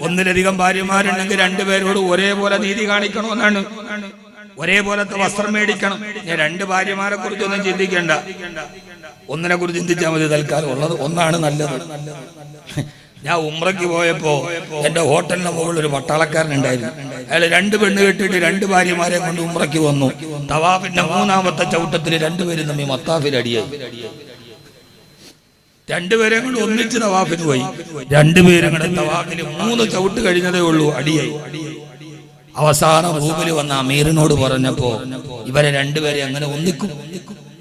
ഒന്നിലധികം ഭാര്യമാരുണ്ടെങ്കിൽ രണ്ടുപേരോട് ഒരേപോലെ നീതി കാണിക്കണമെന്നാണ്. ഒരേപോലത്തെ വസ്ത്രം മേടിക്കണം. ഞാൻ രണ്ട് ഭാര്യമാരെ കുറിച്ചൊന്നും ചിന്തിക്കേണ്ട, ഒന്നിനെ കുറിച്ച് ചിന്തിച്ചാൽ മതി. തൽക്കാലം ഉള്ളത് ഒന്നാണ് നല്ലത്. ഞാൻ ഉംറയ്ക്ക് പോയപ്പോ എന്റെ ഹോട്ടലിന്റെ മുകളിൽ ഒരു പട്ടാളക്കാരനുണ്ടായിരുന്നു. അയാൾ രണ്ട് പെണ്ണ് കെട്ടിട്ട് രണ്ട് ഭാര്യമാരെ കൊണ്ട് ഉംറയ്ക്ക് വന്നു. തവാഫിന്റെ മൂന്നാമത്തെ ചവിട്ടത്തിൽ രണ്ടുപേരും തമ്മിൽ മത്താഫിൽ അടിയായി. രണ്ടുപേരെ കൊണ്ട് ഒന്നിച്ച് തവാഫിന് പോയി. രണ്ടുപേരും കൂടെ തവാഫിന് 3 ചവിട്ട് കഴിഞ്ഞതേ ഉള്ളൂ, അടിയായി. അവസാനം റൂമിൽ വന്ന അമീറിനോട് പറഞ്ഞപ്പോ ഇവരെ രണ്ടുപേരെ അങ്ങനെ ഒന്നിക്കും.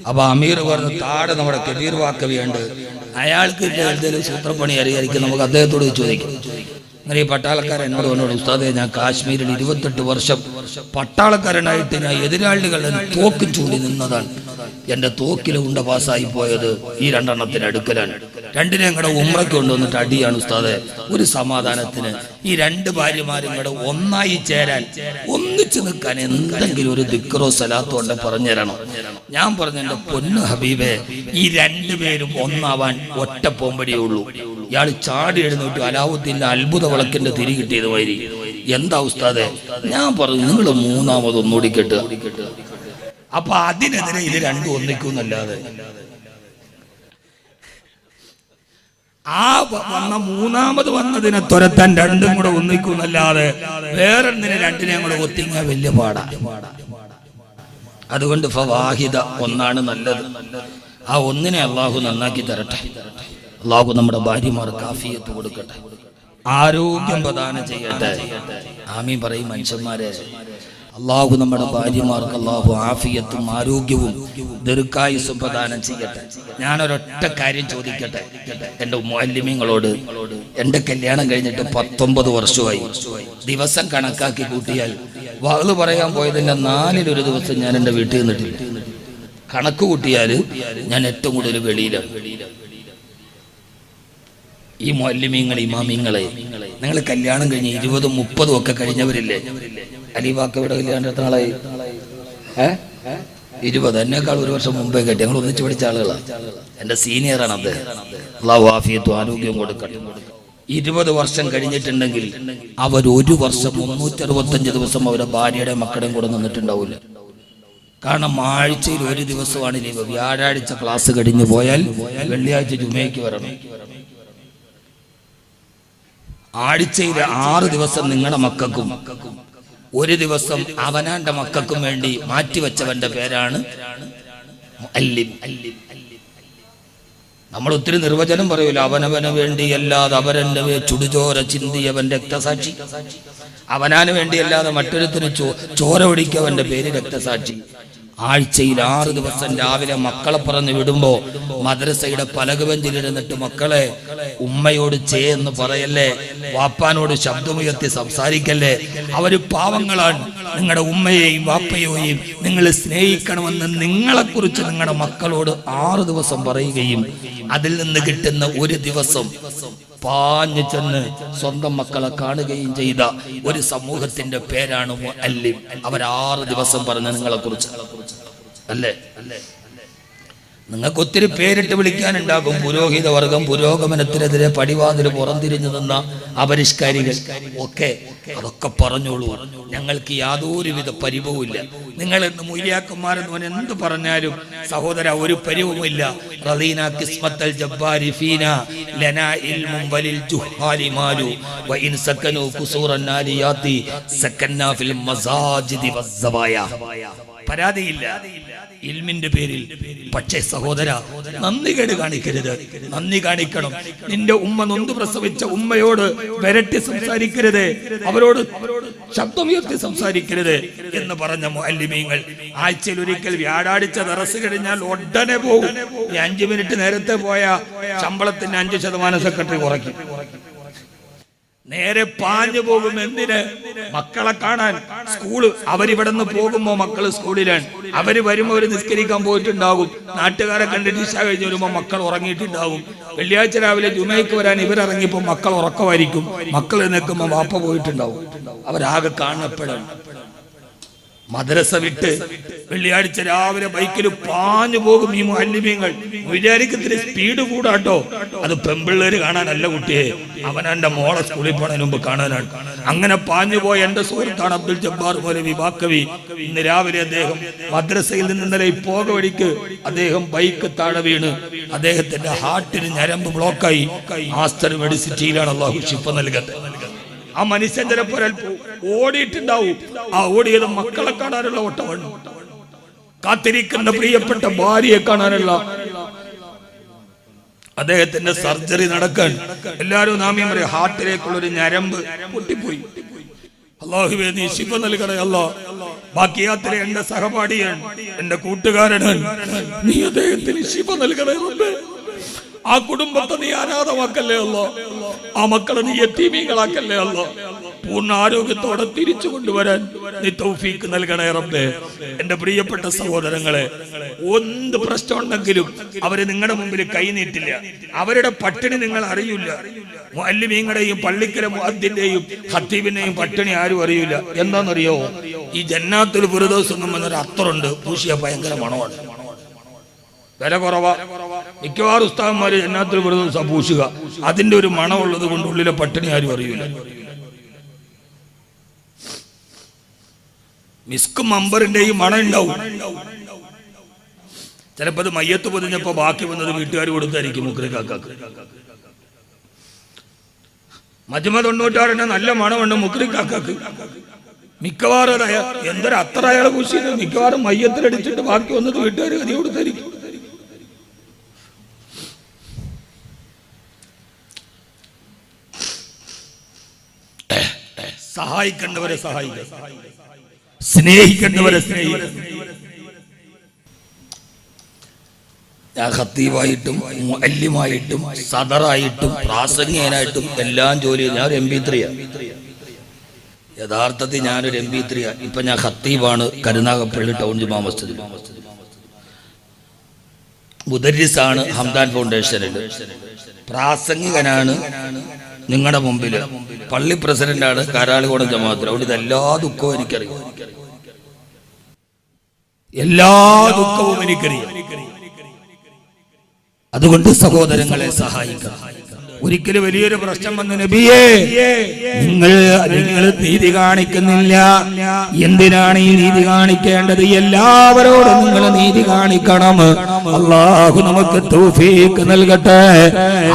അപ്പൊ അമീർ പറഞ്ഞു, താഴെ നമ്മുടെ കബീർ വാക്കവിയുണ്ട്, അയാൾക്ക് എന്തെങ്കിലും സൂത്രപ്പണി അറിയായിരിക്കും, നമുക്ക് അദ്ദേഹത്തോട് ചോദിക്കും. അങ്ങനെ ഈ പട്ടാളക്കാരൻ എന്നോട് പറഞ്ഞോട്, ഉസ്താദേ ഞാൻ കാശ്മീരിൽ 28 വർഷം പട്ടാളക്കാരനായിട്ട് ഞാൻ എതിരാളികളുടെ തോക്ക് ചൂണ്ടി നിന്നതാണ്. എന്റെ തോക്കിൽ ഉണ്ട പാസ്സായി പോയത് ഈ 2 എണ്ണത്തിന് അടുക്കലാണ്. രണ്ടിനെയും കൂടെ ഉംറയ്ക്ക് കൊണ്ടുവന്നിട്ട് അടിയാണ് ഉസ്താദെ. ഒരു സമാധാനത്തിന് ഈ 2 ഭാര്യമാരും കൂടെ ഒന്നായി ചേരാൻ, ഒന്നിച്ചു നിൽക്കാൻ എന്തെങ്കിലും ഒരു ദിക്റോ സലാത്തോ ഉണ്ട് പറഞ്ഞു തരണം. ഞാൻ പറഞ്ഞു, എന്റെ പൊന്നു ഹബീബേ, ഈ 2 പേരും ഒന്നാവാൻ ഒറ്റ പോമ്പടിയേ ഉള്ളൂ. ഇയാൾ ചാടി എഴുന്നേറ്റ് അലാവുദ്ദീന്റെ അത്ഭുത വിളക്കിന്റെ തിരി കിട്ടിയത് വൈരി. എന്താ ഉസ്താദെ? ഞാൻ പറഞ്ഞു, നിങ്ങൾ മൂന്നാമതൊന്നുകൂടി കെട്ടുക. അപ്പൊ അതിനെതിരെ ഇത് 2 ഒന്നിക്കുന്നല്ലാതെ ആ മൂന്നാമത് വന്നതിനെ തുരത്താൻ 2ഉം കൂടെ ഒന്നിക്കുന്നല്ലാതെ വേറൊന്നിനെ 2നെയും കൂടെ ഒത്തിങ്ങാൻ വലിയ പാടാ. അതുകൊണ്ട് ഫവാഹിദ, ഒന്നാണ് നല്ലത്. ആ ഒന്നിനെ അള്ളാഹു നന്നാക്കി തരട്ടെ. അള്ളാഹു നമ്മുടെ ഭാര്യമാർക്ക് ആഫിയത്ത് കൊടുക്കട്ടെ, ആരോഗ്യം പ്രദാനം ചെയ്യട്ടെ. ആമീൻ പറയും മനുഷ്യന്മാരെ. അള്ളാഹു നമ്മുടെ ഭാര്യമാർക്ക് അള്ളാഹു ആഫിയത്തും ആരോഗ്യവും ദീർഘായുസ്സും പ്രദാനം ചെയ്യട്ടെ. ഞാനൊരൊറ്റ കാര്യം ചോദിക്കട്ടെ എൻ്റെ മുഅല്ലിമീങ്ങളോട്. എൻ്റെ കല്യാണം കഴിഞ്ഞിട്ട് 19 വർഷമായി. ദിവസം കണക്കാക്കി കൂട്ടിയാൽ വഅ്ള് പറയാൻ പോയതിൻ്റെ 4-1 ദിവസം ഞാൻ എൻ്റെ വീട്ടിൽ നിന്നിട്ടില്ല. കണക്ക് കൂട്ടിയാൽ ഞാൻ ഏറ്റവും കൂടുതൽ വെളിയിലാണ്. ഈ മുഅല്ലിമീങ്ങൾ, ഇമാമിങ്ങളെ, നിങ്ങൾ കല്യാണം കഴിഞ്ഞ് 20ഉം 30ഉം ഒക്കെ കഴിഞ്ഞവരില്ലേ? അലിവാക്കയുടെ കല്യാണം എത്ര നാളായി? 20. എന്നേക്കാൾ 1 വർഷം മുമ്പേ കെട്ടി. ഞങ്ങൾ ഒന്നിച്ച് പഠിച്ച ആളുകളാണ്. എന്റെ സീനിയറാണ് അദ്ദേഹം. അല്ലാഹു ആഫിയത്തും ആരോഗ്യവും കൊടുക്കട്ടെ. 20 വർഷം കഴിഞ്ഞിട്ടുണ്ടെങ്കിൽ അവർ 1 വർഷം 365 ദിവസം അവരുടെ ഭാര്യയുടെ മക്കളുടെയും കൂടെ നിന്നിട്ടുണ്ടാവില്ല. കാരണം ആഴ്ചയിൽ 1 ദിവസമാണ് ലീവ്. വ്യാഴാഴ്ച ക്ലാസ് കഴിഞ്ഞു പോയാൽ വെള്ളിയാഴ്ച ജുമയ്ക്ക് വരണം. ആഴ്ചയിൽ 6 ദിവസം നിങ്ങളുടെ മക്കൾക്കും 1 ദിവസം അവനാന്റെ മക്കൾക്കും വേണ്ടി മാറ്റിവെച്ചവന്റെ പേരാണ് മുഅല്ലിം. നമ്മൾ ഒത്തിരി നിർവചനം പറയൂല. അവനവന് വേണ്ടിയല്ലാതെ അവരന്റെ ചുടുചോര ചിന്തിയവൻ രക്തസാക്ഷി. അവനാന് വേണ്ടിയല്ലാതെ മറ്റൊരുത്തിന് ചോര ഒടിക്കവന്റെ പേര് രക്തസാക്ഷി. ആഴ്ചയിൽ 6 ദിവസം രാവിലെ മക്കളെ പറഞ്ഞ് വിടുമ്പോ മദ്രസയുടെ പലകബെഞ്ചിലിരുന്നിട്ട്, മക്കളെ ഉമ്മയോട് എന്ന് പറയല്ലേ, വാപ്പാനോട് ശബ്ദമുയർത്തി സംസാരിക്കല്ലേ, അവര് പാവങ്ങളാണ്, നിങ്ങളുടെ ഉമ്മയെയും വാപ്പയെയും നിങ്ങൾ സ്നേഹിക്കണമെന്ന് നിങ്ങളെക്കുറിച്ച് നിങ്ങളുടെ മക്കളോട് 6 ദിവസം പറയുകയും അതിൽ നിന്ന് കിട്ടുന്ന 1 ദിവസം പാഞ്ഞു ചെന്ന് സ്വന്തം മക്കളെ കാണുകയും ചെയ്ത ഒരു സമൂഹത്തിന്റെ പേരാണ് മുഅല്ലിം. അവർ 6 ദിവസം പറഞ്ഞ നിങ്ങളെ കുറിച്ച് അല്ലേ? നിങ്ങൾക്ക് ഒത്തിരി പേരിട്ട് വിളിക്കാനുണ്ടാകും. പുരോഹിത വർഗം, പുരോഗമനത്തിനെതിരെ പടിവാതിൽ പുറംതിരിഞ്ഞു നിന്ന അപരിഷ്കാരികൾ ഒക്കെ. അതൊക്കെ പറഞ്ഞോളൂ, ഞങ്ങൾക്ക് യാതൊരുവിധ പരിഭവുമില്ല. നിങ്ങൾ ഇന്ന് മൂല്യാക്കന്മാരെന്ന് പറഞ്ഞ എന്ത് പറഞ്ഞാലും സഹോദര ഒരു പരിവുമില്ല. റദീന ഖിസ്മത്തൽ ജബ്ബാരി ഫീന ലനാ ഇൽമുൻ വലിൽ ജുഹാലി മാലു വ ഇൻ സകനു ഖുസൂറൻ നാലിയാതി സകന്നാ ഫിൽ മസാജിദി വസ്സവായ. പരാതിയില്ല ഇൽമിന്റെ പേരിൽ. പക്ഷേ സഹോദര, നന്ദികേട് കാണിക്കരുത്. നന്ദി കാണിക്കണം. നിന്റെ ഉമ്മ നൊന്ത് പ്രസവിച്ച ഉമ്മയോട് വരട്ടി സംസാരിക്കരുത്, അവരോട് ശബ്ദമുയർത്തി സംസാരിക്കരുത് എന്ന് പറഞ്ഞ മുഅല്ലിമീങ്ങൾ ആഴ്ചയിൽ ഒരിക്കൽ വ്യാഴാഴ്ച ദറസ് കഴിഞ്ഞാൽ ഉടനെ പോകും. 5 മിനിറ്റ് നേരത്തെ പോയ ശമ്പളത്തിന് 5% സെക്രട്ടറി കുറയ്ക്കും. നേരെ പാഞ്ഞു പോകും. എന്തിന്? മക്കളെ കാണാൻ. സ്കൂള് അവരിവിടെ നിന്ന് പോകുമ്പോ മക്കള് സ്കൂളിലാണ്. അവര് വരുമ്പോ അവര് നിസ്കരിക്കാൻ പോയിട്ടുണ്ടാകും. നാട്ടുകാരെ കണ്ടിട്ട് ഇശാ കഴിഞ്ഞ് വരുമ്പോ മക്കൾ ഉറങ്ങിയിട്ടുണ്ടാകും. വെള്ളിയാഴ്ച രാവിലെ ജുമയ്ക്ക് വരാൻ ഇവരിറങ്ങിയപ്പോ മക്കൾ ഉറക്കമായിരിക്കും. മക്കൾ നിൽക്കുമ്പോ വാപ്പ പോയിട്ടുണ്ടാവും. അവരാകെ കാണപ്പെടാൻ. മദ്രസ വിട്ട് വെള്ളിയാഴ്ച രാവിലെ ബൈക്കിൽ പാഞ്ഞു പോകും ഈ മുഅല്ലിമീങ്ങൾ. വിചാരിക്കത്തിന് സ്പീഡ് കൂടാട്ടോ, അത് പെമ്പിള്ളേര് കാണാനല്ല കുട്ടിയെ, അവൻ എന്റെ മോളെ സ്കൂളിൽ പോണതിന് മുമ്പ് കാണാനാണ്. അങ്ങനെ പാഞ്ഞു പോയ എന്റെ സുഹൃത്താണ് അബ്ദുൽ ജബ്ബാർ മൗലവി ബാക്കവി. ഇന്ന് രാവിലെ അദ്ദേഹം മദ്രസയിൽ നിന്ന് ഇന്നലെ പോക വഴിക്ക് അദ്ദേഹം ബൈക്ക് താഴെ വീണ് അദ്ദേഹത്തിന്റെ ഹാർട്ടിന് ഞരമ്പ് ബ്ലോക്കായി. ആസ്റ്റർ മെഡിസിറ്റിയിലാണ്, അല്ലാഹു ശിഫ നൽകട്ടെ. ആ മനുഷ്യൻ ചിലപ്പോൾ ഓടിയിട്ടുണ്ടാവും. ആ ഓടിയത് മക്കളെ കാണാനുള്ള ഓട്ടമാണ്, കാത്തിരിക്കുന്ന പ്രിയപ്പെട്ട ഭാര്യയെ കാണാനുള്ള. അദ്ദേഹത്തിന്റെ സർജറി നടക്കാൻ എല്ലാവരും നാമ്യം പറയും, ഹാർട്ടിലേക്കുള്ള ഒരു ഞരമ്പ് പൊട്ടിപ്പോയി. അല്ലാഹുവേ നീ ശിഫ നൽകണേ അല്ലാ. ബാക്കി യാത്ര എന്റെ സഹപാഠിയാണ്, എന്റെ കൂട്ടുകാരനാണ്, നീ അദ്ദേഹത്തിന് ശിഫ നൽകണേ റബ്ബേ. ആ കുടുംബത്തെ നീ അനാഥമാക്കല്ലേ അല്ലോ, ആ മക്കളെ നീ യതീമീങ്ങളാക്കല്ലേ അല്ലോ. പൂർണ്ണ ആരോഗ്യത്തോടെ തിരിച്ചു കൊണ്ടുവരാൻ നീ തൗഫീക്ക് നൽകണേ റബ്ബേ. എന്റെ പ്രിയപ്പെട്ട സഹോദരങ്ങളെ, എന്ത് പ്രശ്നമുണ്ടെങ്കിലും അവര് നിങ്ങളുടെ മുമ്പിൽ കൈനീട്ടില്ല. അവരുടെ പട്ടിണി നിങ്ങൾ അറിയില്ല. മുഅല്ലിമീങ്ങളുടെയും പള്ളിക്കര മുഅദ്ദിന്റെയും ഖത്തീബിന്റെയും പട്ടിണി ആരും അറിയില്ല. എന്താണെന്നറിയോ? ഈ ജന്നാത്തുൽ ഫിർദൗസ് എന്നൊരു അത്തറുണ്ട്, പൂശിയ ഭയങ്കര മണമാണ്, വില കുറവാ. മിക്കവാറും ഉസ്താദന്മാര് ജന്നാത്തുൽ ഫിർദൗസ് പൂശുക, അതിന്റെ ഒരു മണമുള്ളത് കൊണ്ട് ഉള്ളിലെ പട്ടിണി ആരും അറിയില്ല. മിസ്കും അമ്പറിന്റെയും മണം ഉണ്ടാവും. ചിലപ്പോ അത് മയ്യത്ത് പൊതിഞ്ഞപ്പോ ബാക്കി വന്നത് വീട്ടുകാർ കൊടുത്തായിരിക്കും മുക്രിക്കാക്കാക്ക്. മജ്മ 96 നല്ല മണമുണ്ട് മുക്രിക്കാക്കാക്ക്. മിക്കവാറും എന്തൊരു അത്ര അയാളെ പൂശിയത് മിക്കവാറും മയ്യത്തിലടിച്ചിട്ട് ബാക്കി വന്നത് വീട്ടുകാർ കതി കൊടുത്തായിരിക്കും. സഹായിക്കേണ്ടവരെ സഹായിക്കുക, സ്നേഹിക്കേണ്ടവരെ സ്നേഹിക്കുക. ഞാൻ ഖത്തീബായിട്ടും മുഅല്ലിമായിട്ടും സദറായിട്ടും പ്രാസംഗികനായിട്ടും എല്ലാം ജോലി ചെയ്തു. ഞാൻ ഒരു MP3 യഥാർത്ഥത്തിൽ ഞാനൊരു MP3. ഇപ്പൊ ഞാൻ ഖത്തീബാണ് കരുനാഗപ്പള്ളി ടൗൺ ജുമാ മസ്ജിദിൽ. മുദരിസാണ് ഹംദാൻ ഫൗണ്ടേഷനിൽ. പ്രാസംഗികനാണ് നിങ്ങളുടെ മുമ്പിൽ. പള്ളി പ്രസിഡന്റാണ് കാരാളികോണം ജമാഅത്തിൽ. അവിടെ ഇതെല്ലാ ദുഃഖവും എനിക്കറിയാം, എല്ലാ ദുഃഖവും എനിക്കറിയാം. അതുകൊണ്ട് സഹോദരങ്ങളെ സഹായിക്കണം. ഒരിക്കലും വലിയൊരു പ്രശ്നം വന്ന് നബിയേ നിങ്ങൾ നീതി കാണിക്കുന്നില്ല, എന്തിനാണ് ഈ നീതി കാണിക്കേണ്ടത്? എല്ലാവരോടും നിങ്ങൾ നീതി കാണിക്കണം. അല്ലാഹു നമുക്ക് തൗഫീഖ് നൽകട്ടെ.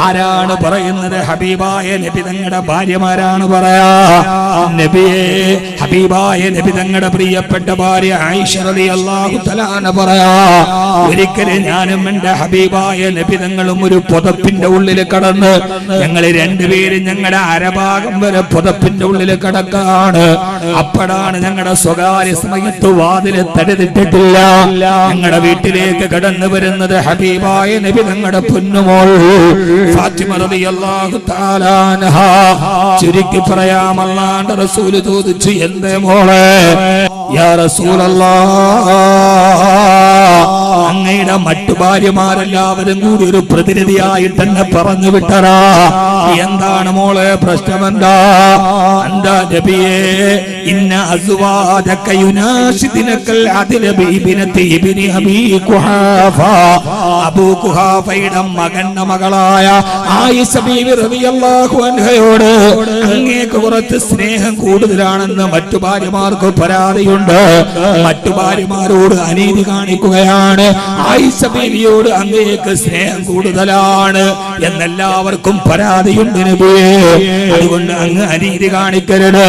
ആരാണ് പറയുന്നത്? ഹബീബായ നബി തങ്ങളുടെ ഭാര്യമാരാണ് പറയാ. നബിയെ ഹബീബായ നബി തങ്ങളുടെ പ്രിയപ്പെട്ട ഭാര്യ ആയിഷ റളിയല്ലാഹു തആല പറയാ, ഒരിക്കലും ഞാനും എന്റെ ഹബീബായ നബി തങ്ങളും ഒരു പുതപ്പിന്റെ ഉള്ളിൽ കടന്ന് ഞങ്ങൾ രണ്ടുപേരും ഞങ്ങളുടെ അരഭാഗം വരെ പുതപ്പിന്റെ ഉള്ളിൽ കിടക്കാണ്. അപ്പോഴാണ് ഞങ്ങളുടെ സ്വകാര്യ സമയത്ത് വാതില് തടുത്തിട്ടില്ല. ഞങ്ങളുടെ വീട്ടിലേക്ക് കടന്നു വരുന്നത് ഹബീബായ നബി തങ്ങളുടെ പൊന്നുമോൾ ഫാത്തിമ റളിയല്ലാഹു തആല അൻഹാ. ചുരുക്കി പറയാം, അല്ലാഹുവിന്റെ റസൂൽ ചോദിച്ചു, എന്തേ മോളെ? യാ റസൂലല്ലാഹ്, അങ്ങയുടെ മറ്റു ഭാര്യമാരെല്ലാവരും കൂടി ഒരു പ്രതിനിധിയായിട്ട് എന്നെ പറഞ്ഞു വിട്ടറാ. എന്താണ് മോളെ പ്രശ്നം? എന്താ നബിയേ? ഇന്ന അസ്വാദക യുനാശിദിനകൽ അദ്ല ബിബിനതി ഇബ്നി അബീ ഖുഹാഫ. അബൂ ഖുഹാഫയുടെ മകന്റെ മകളായ ആയിഷ ബീവി റളിയല്ലാഹു അൻഹയോട് അങ്ങേക്ക് കുറച്ച് സ്നേഹം കൂടുതലാണെന്ന് മറ്റു ഭാര്യമാർക്ക് പരാതിയുണ്ട്. മറ്റു ഭാര്യമാരോട് അനീതി കാണിക്കുകയാണ്. ആയിഷ ബീവിയോട് അങ്ങേക്ക് സ്നേഹം കൂടുതലാണ് എന്നെല്ലാവർക്കും പരാതിയുണ്ട് നബിയേ. അതുകൊണ്ട് അങ്ങ് അനീതി കാണിക്കരുത്.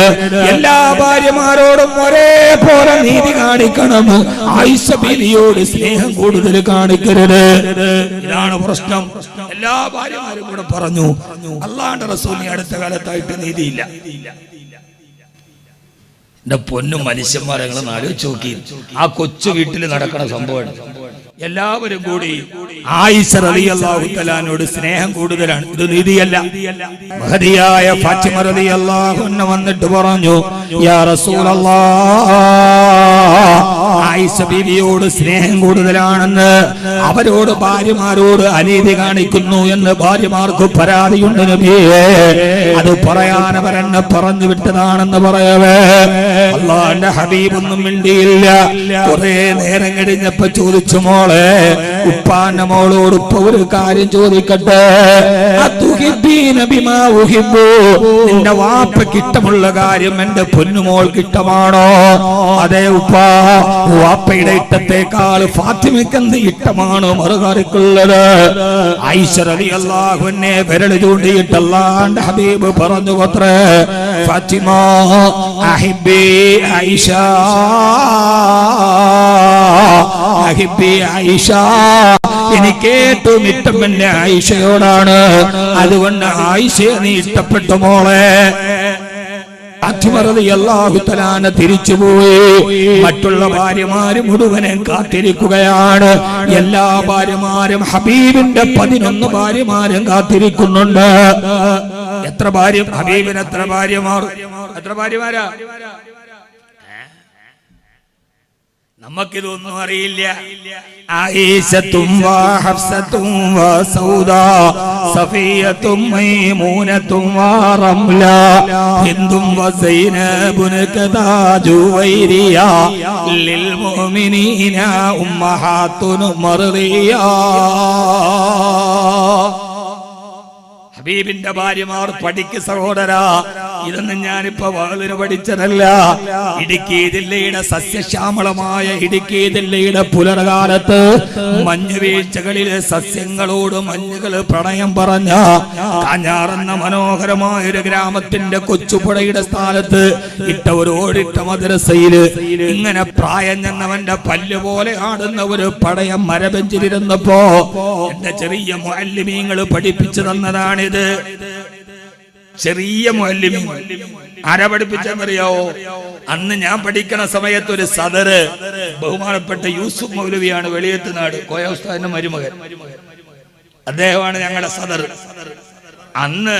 എല്ലാ ഭാര്യമാരോടും ഒരേപോലെ നീതി കാണിക്കണം. ആയിഷ ബീവിയോട് സ്നേഹം കൂടുതൽ കാണിക്കരുത്. ഇതാണ് പ്രശ്നം. എല്ലാ ഭാര്യമാരും കൂടെ പറഞ്ഞു. അല്ലാഹുവിന്റെ റസൂലിന് അടുത്ത കാലത്തായിട്ട് നീതിയില്ല. എന്റെ പൊന്നും മനുഷ്യന്മാരെ ആലോചിച്ച് നോക്കി, ആ കൊച്ചു വീട്ടിൽ നടക്കുന്ന സംഭവമാണ്. എല്ലാവരും കൂടി ആയിഷ റളിയല്ലാഹു തആലയോട് സ്നേഹം കൂടുതലാണ്. ഇത് നീതിയല്ല. മഹദിയായ ഫാത്തിമ റളിയല്ലാഹു അൻഹ വന്നിട്ട് പറഞ്ഞു, യാ റസൂലല്ലാഹ്, ആയിഷ ബീവിയോട് സ്നേഹം കൂടുതലാണെന്ന് അവരോട് ഭാര്യമാരോട് അനീതി കാണിക്കുന്നു എന്ന് ഭാര്യമാർക്ക് പരാതിയുണ്ട് നബിയേ. അത് പറയാൻ അവരെന്നെ പറഞ്ഞു വിട്ടതാണെന്ന് പറയവേ അല്ലാഹുവിന്റെ ഹബീബൊന്നും മിണ്ടിയില്ല. കുറെ നേരം കഴിഞ്ഞപ്പോ ചോദിച്ചു, മോളെ ഉപ്പാന്റെ മോളോട് ഇപ്പൊ ഒരു കാര്യം ചോദിക്കട്ടെ, നിന്റെ വാപ്പയ്ക്ക് ഇഷ്ടമുള്ള കാര്യം എന്റെ പൊന്നുമോൾക്ക് ഇഷ്ടമാണോ? അതെ ഉപ്പാ, വാപ്പയുടെ ഇഷ്ടത്തെക്കാൾ ഫാത്തിമയ്ക്ക് എന്ത് ഇഷ്ടമാണോ മറുകാരിക്കുള്ളത്? ആയിഷ റളിയല്ലാഹു അൻഹ വിരൽ ചൂണ്ടിയിട്ട് അല്ലാഹുവിന്റെ ഹബീബ് പറഞ്ഞു, അത്രേ ഫാത്തിമ അഹിബ്ബി ആയിഷ, അഹിബ്ബി ആയിഷ, എനിക്ക് ഏറ്റവും ഇഷ്ടം എന്റെ ആയിഷയോടാണ്. അതുകൊണ്ട് ആയിഷയെ നീ ഇഷ്ടപ്പെട്ടു മോളെ. ഫാത്തിമ റളിയല്ലാഹു തആല തിരിച്ചുപോയി. മറ്റുള്ള ഭാര്യമാര് മുഴുവനെ കാത്തിരിക്കുകയാണ്. എല്ലാ ഭാര്യമാരും ഹബീബിന്റെ 11 ഭാര്യമാരും കാത്തിരിക്കുന്നുണ്ട്. എത്ര ഭാര്യ ഹബീബിന് എത്ര ഭാര്യമാർ? എത്ര ഭാര്യമാരാ? നമുക്കിതൊന്നും അറിയില്ല. ആയിഷത്തും ഹഫ്സത്തും സൗദാ സഫിയത്തും മൈമൂനത്തും റംല ഹിന്ദും സൈനബുൻ കദാ ജുവൈരിയ ലിൽ മുഅ്മിനീന ഉമ്മഹാത്തുൻ മർദിയ. ഹബീബിന്റെ ഭാര്യമാർ പഠിക്ക് സഹോദരാ. ഇതൊന്നും ഞാനിപ്പോ വളരെ പഠിച്ചതല്ല. ഇടുക്കി ജില്ലയുടെ സസ്യശ്യാമളമായ ഇടുക്കി ജില്ലയുടെ പുലർകാലത്ത് മഞ്ഞുവീഴ്ചകളിലെ സസ്യങ്ങളോട് മഞ്ഞുകൾ പ്രണയം പറഞ്ഞ കാഞ്ഞാറെന്ന മനോഹരമായ ഒരു ഗ്രാമത്തിന്റെ കൊച്ചുപുഴയുടെ സ്ഥാനത്ത് ഇട്ട ഒരു ഓടിട്ട മദ്രസയില് ഇങ്ങനെ പ്രായം ചെന്നവന്റെ പല്ല് പോലെ ആടുന്ന ഒരു പടയം മരബെഞ്ചിലിരുന്നപ്പോ എന്റെ ചെറിയ മുഅല്ലിമീങ്ങൾ പഠിപ്പിച്ചു തന്നതാണ്. ചെറിയ മുഅല്ലിമീൻ ആരാ പഠിപ്പിച്ചെന്നറിയാവോ? അന്ന് ഞാൻ പഠിക്കണ സമയത്ത് ഒരു സദറ് ബഹുമാനപ്പെട്ട യൂസുഫ് മൗലവിയാണ്, വെളിയത്തുനാട് കോയ ഉസ്താദിന്റെ മരുമകൻ. അദ്ദേഹമാണ് ഞങ്ങളുടെ സദർ. അന്ന്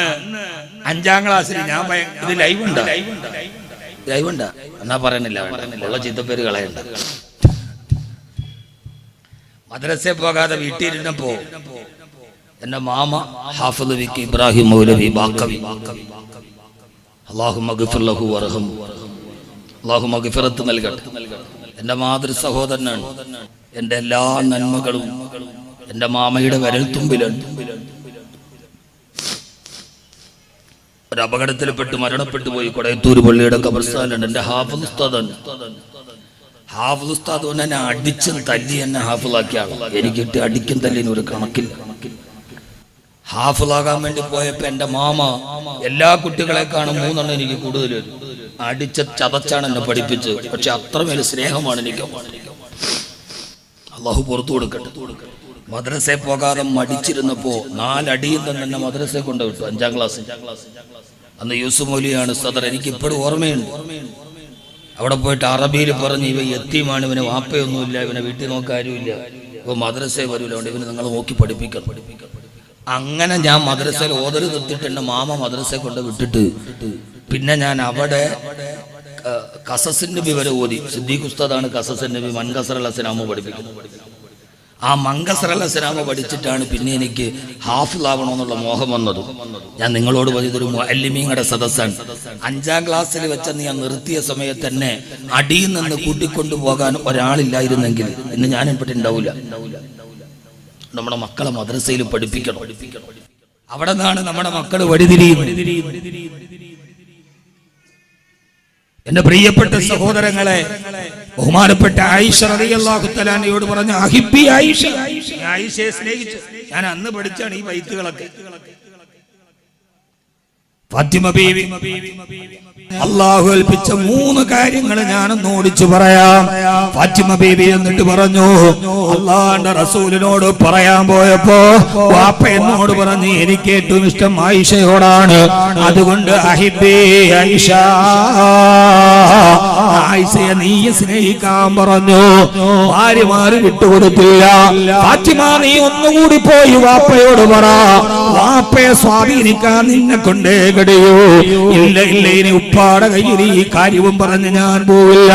5ാം ക്ലാസ്സിൽ ഞാൻ ഇത് ലൈവ് ഉണ്ടാ എന്നാ പറയണില്ല, ഉള്ള ചിത്തപ്പേര് കളയണ്ട. മദ്രസയിൽ പോകാതെ വീട്ടിലിരുന്നപ്പോ എന്റെ മാമ ഹാഫിദ് വിക്കി ഇബ്രാഹിം മൗലവി ബാക്കവി, അല്ലാഹു മഗ്ഫിർ ലഹു വർഹമു, അല്ലാഹു മഗ്ഫിറത്ത് നൽകട്ടെ. എന്റെ മാതൃ സഹോദരനാണ്. എന്റെ എല്ലാ നന്മകളും എന്റെ മാമയുടെ വിരൽത്തുമ്പിലാണ്. ഒരു അപകടത്തിൽപ്പെട്ട് മരണപ്പെട്ടു പോയി. കൊടയത്തൂർ പള്ളിയുടെ ഖബർസ്ഥാനിലുണ്ട്. എന്റെ ഹാഫിദ് ഉസ്താദാണ്. ഹാഫിദ് ഉസ്താദ് കൊണ്ട് എന്നെ അടിച്ചും തല്ലി എന്നെ ഹാഫിളാക്കിയാണ്. എനിക്കിട്ട് അടിക്കും തല്ലിന് ഒരു കണക്കില്ല. ഹാഫിളാകാൻ വേണ്ടി പോയപ്പോ എന്റെ മാമ എല്ലാ കുട്ടികളെക്കാളും 3 എണ്ണം എനിക്ക് കൂടുതൽ അടിച്ച ചതച്ചാണ് എന്നെ പഠിപ്പിച്ചത്. പക്ഷെ അത്രമേൽ സ്നേഹമാണ് എനിക്ക്. അള്ളാഹു പുറത്തു കൊടുക്കട്ടെ. മദ്രസയിൽ പോകാതെ മടിച്ചിരുന്നപ്പോ 4 അടിയിൽ തന്നെ എന്നെ മദ്രസയെ കൊണ്ടുവിട്ടു. 5ാം ക്ലാസ്. അന്ന് യൂസുഫ് മൗലിയാണ് സദർ. എനിക്ക് ഇപ്പോഴും ഓർമ്മയുണ്ട്. അവിടെ പോയിട്ട് അറബിയിൽ പറഞ്ഞ്, ഇവ യത്തീമാണ്, ഇവന് വാപ്പയൊന്നുമില്ല, ഇവനെ വീട്ടിൽ നോക്കാൻ ആരുമില്ല, ഇവ മദ്രസയിൽ വരൂല, അതുകൊണ്ട് ഇവന് നിങ്ങൾ നോക്കി പഠിപ്പിക്കണം. അങ്ങനെ ഞാൻ മദ്രസയിൽ ഓതൽ നിർത്തിയിട്ട് എന്റെ മാമ മദ്രസയെ കൊണ്ട് വിട്ടിട്ട് പിന്നെ ഞാൻ അവിടെ ഖസസിന്റെ വിവരം ഓതി. സിദ്ദീഖ് ഉസ്താദാണ് ഖസസിന്റെ മൻകസർ അൽ അസ്നാമ പഠിപ്പിക്കുന്നത്. ആ മൻകസർ അൽ അസ്നാമ പഠിച്ചിട്ടാണ് പിന്നെ എനിക്ക് ഹാഫിളാവണമെന്നുള്ള മോഹം വന്നത്. ഞാൻ നിങ്ങളോട് പറഞ്ഞതൊരു മുഅല്ലിമീങ്ങളുടെ സദസ്സാണ്. 5ാം ക്ലാസ്സിൽ വെച്ചെന്ന് ഞാൻ നിർത്തിയ സമയത്ത് തന്നെ അടിയിൽ നിന്ന് കൂട്ടിക്കൊണ്ടുപോകാൻ ഒരാളില്ലായിരുന്നെങ്കിൽ ഇന്ന് ഞാൻ ഇവിടെ ഉണ്ടാവില്ല. നമ്മുടെ മക്കളെ മദ്രസയിൽ പഠിപ്പിക്കണം. അവിടെ നിന്നാണ് നമ്മുടെ മക്കൾ വഴിതിരിയുന്നത്. എന്റെ പ്രിയപ്പെട്ട സഹോദരങ്ങളെ, ബഹുമാനപ്പെട്ട ആയിഷ റളിയല്ലാഹു തആല അൻഹയോട് പറഞ്ഞു, അഹിബ്ബി ആയിഷ, ആയിഷയെ സ്നേഹിച്ചു. ഞാൻ അന്ന് പഠിച്ചാണ് ഈ ബൈത്തുകളൊക്കെ. ഫാത്തിമ ബീവി അല്ലാഹു ഏൽപ്പിച്ച 3 കാര്യങ്ങൾ ഞാനൊന്ന് ഓടിച്ചു പറയാം. ഫാത്തിമ ബീവി എന്നിട്ട് പറഞ്ഞു, അല്ലാഹുവിന്റെ റസൂലിനോട് പറയാൻ പോയപ്പോ വാപ്പ എന്നോട് പറഞ്ഞു, എനിക്ക് ഏറ്റവും ഇഷ്ടം ആയിഷയോടാണ്. അതുകൊണ്ട് അഹിബ്ബി ആയിഷ, ആയിഷയെ നീ സ്നേഹിക്കാൻ പറഞ്ഞു. ഭാര്യമാര് വിട്ടുകൊടുത്തില്ല. ഫാത്തിമ, നീ ഒന്നുകൂടി പോയി വാപ്പയോട് പറ, വാപ്പയെ സ്വാധീനിക്കാൻ നിന്നെ കൊണ്ടേ കഴിയോ? ഇല്ല ഇല്ല, ഇനി ഉപ്പാടെ കയ്യിൽ ഈ കാര്യവും പറഞ്ഞ് ഞാൻ പോവില്ല.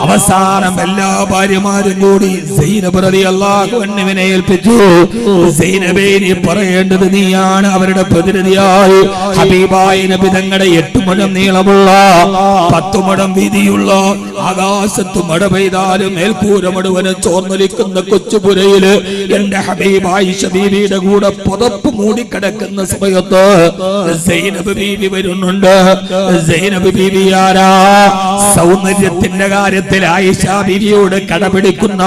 അവസാനം എല്ലാ ഭാര്യമാരും കൂടി സൈനബ് റളിയല്ലാഹു അൻഹുവിനെ ഏൽപ്പിച്ചു. സൈനബേ, നീ പറയേണ്ടത് നീയാണ് അവരുടെ പ്രതിനിധിയായി. ഹബീബായ നബി തങ്ങളുടെ 8 മുഴം നീളമുള്ള 10 മുഴം വീതിയുള്ള ആകാശത്ത് മഴ പെയ്താലും മേൽക്കൂര മുഴുവനും ചോർന്നൊലിക്കുന്ന കൊച്ചുപുരയില് എന്റെ ഹബീബ് ആയിഷ ബീവിയുടെ കൂടെ പുതപ്പ് മൂടിക്കിടക്കുന്ന സമയത്ത് സൈനബ് ബീവി വരുന്നുണ്ട്. സൈനബ് ബീവി ആരാ? സൗന്ദര്യത്തിന്റെ കാര്യത്തിൽ ആയിഷ ബീവിയോട് കടപിടിക്കുന്ന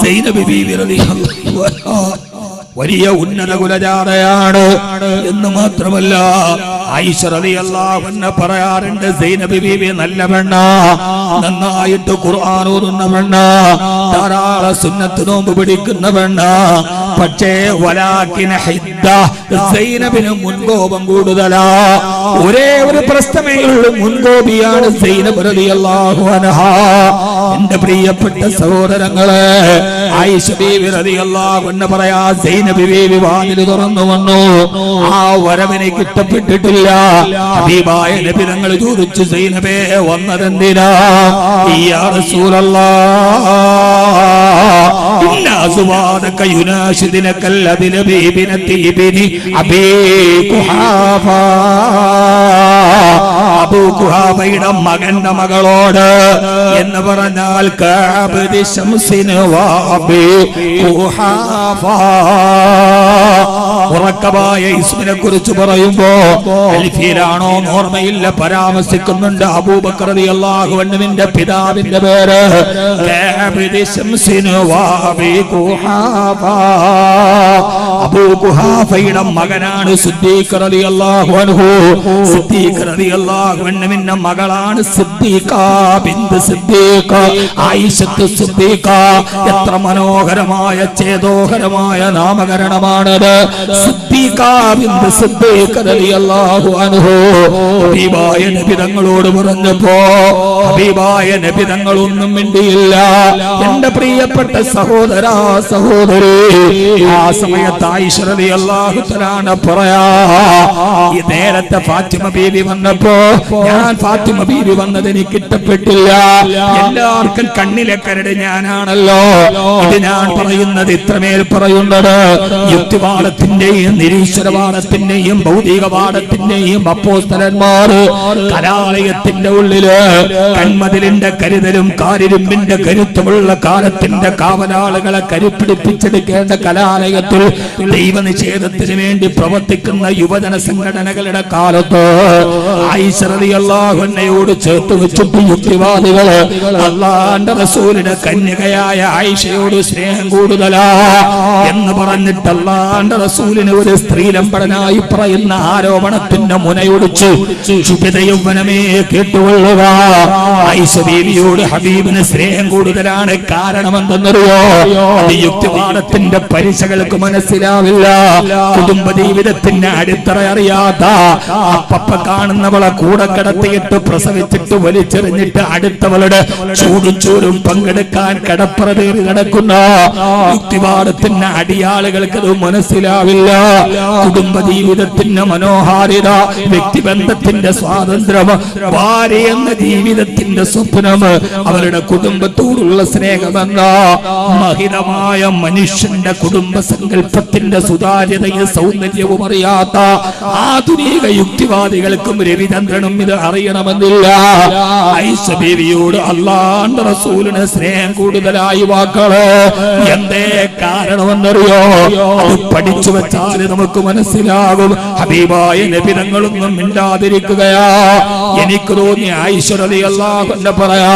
സൈനബ് ബീവി റളിയല്ലാഹു അൻഹാ വലിയ ഉന്നത കുലജാതയാണ് എന്ന് മാത്രമല്ല, ആയിഷ റളിയല്ലാഹു അൻഹ പറയാറുണ്ട്, സൈനബ് ബീവി നല്ല പെണ്ണ, നന്നായിട്ട് ഖുർആൻ ഓതുന്ന പെണ്ണ, ധാരാളം സുന്നത്ത് നോമ്പ് പിടിക്കുന്ന പെണ്ണ. പക്ഷേ വലാകിന ഹിദ്ദ, സൈനബിന് മുൻകോപം കൂടുതലാ. ഒരേ ഒരു പ്രശ്നമേ ഉള്ളൂ, മുൻകോപിയാണ് സൈനബ് റളിയല്ലാഹു അൻഹാ. എന്റെ പ്രിയപ്പെട്ട സഹോദരങ്ങളെ, ആയിഷ ബീവി റളിയല്ലാഹു അൻഹ പറയാ, സൈനബ് ബീവി വാതിൽ തുറന്നു വന്നു. ആ വരവിനെ കിട്ടപ്പെട്ടിട്ടില്ല. ഹബീബായ നബി തങ്ങൾ ചോദിച്ചു, സൈനബേ വന്നതെന്തിനാ? യാ റസൂലല്ലാഹ്, ഇന്ന അസ്വാദക യുനാശിദിനക ലബി ബിനതി ബിനി അബീ ഖുഹാഫ. അബൂ ഖുഹാഫയുടെ മകന്റെ മകളോട് എന്ന് പറഞ്ഞാൽ കഅബ് ശംസിന് വഅബീ ഖുഹാഫ. ഉറക്കമായ ഇസ്മിനെ കുറിച്ച് പറയുമ്പോ അൽഫിലാണോ ഓർമ്മയില്ല, പരാമർശിക്കുന്നുണ്ട്. അബൂബക്കർ റളിയല്ലാഹു അൻഹുവിന്റെ പിതാവിന്റെ പേര് കഅബ് ശംസിന് വഅബീ ഖുഹാഫ. അബൂ ഖുഹാഫയുടെ മകനാണ് സിദ്ദീഖ് റളിയല്ലാഹു അൻഹു. സിദ്ദീഖ് റളിയല്ലാഹു അൻഹുവിന്റെ മകളാണ് സിദ്ദീഖ ബിൻത് സിദ്ദീഖ, ആയിഷത്ത് സിദ്ദീഖ. എത്ര മനോഹരമായ ചേതോഹരമായ നാമകരണമാണത്. സിദ്ദീഖ ബിൻത് സിദ്ദീഖ് റളിയല്ലാഹു അൻഹു ഹബീബായ നബി തങ്ങളോട് പറഞ്ഞപ്പോ ഹബീബായ നബി തങ്ങളൊന്നും മിണ്ടിയില്ല. എന്റെ പ്രിയപ്പെട്ട സഹോദരാ സഹോദരി, ആ സമയത്ത് ആയിഷ റളിയല്ലാഹു തആല പറയാ, ഈ നേരത്തെ ഫാത്തിമ ബീവി വന്നപ്പോ ഞാൻ ഫാത്തിമ ബീവി വന്നത് എനിക്ക് ഇഷ്ടപ്പെട്ടില്ല. എല്ലാവർക്കും കണ്ണിലെ കരട് ഞാനാണല്ലോ. ഇത് ഞാൻ പറയുന്നത് ഇത്രമേൽ പറയുന്നത് യുക്തിവാദത്തിന്റെയും നിരീശ്വരവാദത്തിന്റെയും ഭൗതികവാദത്തിന്റെയും അപ്പോസ്തലന്മാർ കലാലയത്തിന്റെ ഉള്ളില് കൺമതിലിന്റെ കരുതലും കാരിരുമ്പിന്റെ കരുത്തുമുള്ള കാലത്തിന്റെ കാവലാളുകളെ കരുപ്പിടിപ്പിച്ചെടുക്കേണ്ട കലാലയത്തിൽ ദൈവനിഷേധത്തിന് വേണ്ടി പ്രവർത്തിക്കുന്ന യുവജന സംഘടനകളുടെ കാലത്ത് ആയിഷ റളിയല്ലാഹു അൻഹയോട് ചേർത്ത് വെച്ചിട്ട് യുക്തിവാദികള് അല്ലാഹുവിന്റെ റസൂലിന്റെ കന്യകയായ ആയിഷയോട് സ്നേഹം കൂടുതലാ എന്ന് പറഞ്ഞിട്ട് അല്ലാഹുവിന്റെ റസൂലിനെ ഒരു സ്ത്രീലമ്പടനായി പറയുന്ന ആരോപണത്തിന്റെ മുനയൊടിച്ച് ശുഭിതയൗവനമേ കേട്ടുകൊള്ളുക. ആയിഷ ബീവിയോട് ഹബീബിന് സ്നേഹം കൂടുതലാണ്. കാരണം എന്തെന്നറിയോ? അത് യുക്തിവാദത്തിന്റെ പരീക്ഷകൾക്ക് മനസ്സിലാവില്ല. കുടുംബ ജീവിതത്തിന്റെ അടിത്തറ അറിയാത്ത അപ്പപ്പ കാണുന്നവളെ കൂടെ കിടത്തിയിട്ട് പ്രസവിച്ചിട്ട് വലിച്ചെറിഞ്ഞിട്ട് അടുത്തവളുടെ ചൂടും ചൂരും പങ്കെടുക്കാൻ കടപ്പുറ കയറി നടക്കുന്ന യുക്തിവാദത്തിന്റെ അടിയാളുകൾക്ക് അത് മനസ്സിലാവില്ല. കുടുംബ ജീവിതത്തിന്റെ മനോഹാരിത, വ്യക്തിബന്ധത്തിന്റെ സ്വാതന്ത്ര്യം, ഭാര്യ എന്ന ജീവിതത്തിന്റെ സ്വപ്നം, അവരുടെ കുടുംബത്തോടുള്ള സ്നേഹമെന്ന മഹിതമായ മനുഷ്യന്റെ കുടുംബ സങ്കല്പത്തിന്റെ സുതാര്യതയും സൗന്ദര്യവും അറിയാത്ത ആധുനിക യുക്തിവാദികൾക്കും രവിചന്ദ്രനും ഇത് അറിയണമെന്നില്ല. ആയിഷ ബീവിയോട് അല്ലാഹുവിന്റെ റസൂലിന് സ്നേഹം കൂടുതലായി വാക്കള് എന്തേ കാരണമെന്നറിയോ? അത് പഠിച്ചു വെച്ചാൽ നമുക്ക് മനസ്സിലാകും. ഹബീബായ നബി തങ്ങളൊന്നും മിണ്ടാതിരിക്കുകയാ. എനിക്ക് തോന്നി ആയിഷ റളിയല്ലാഹു അൻഹ പറയാ,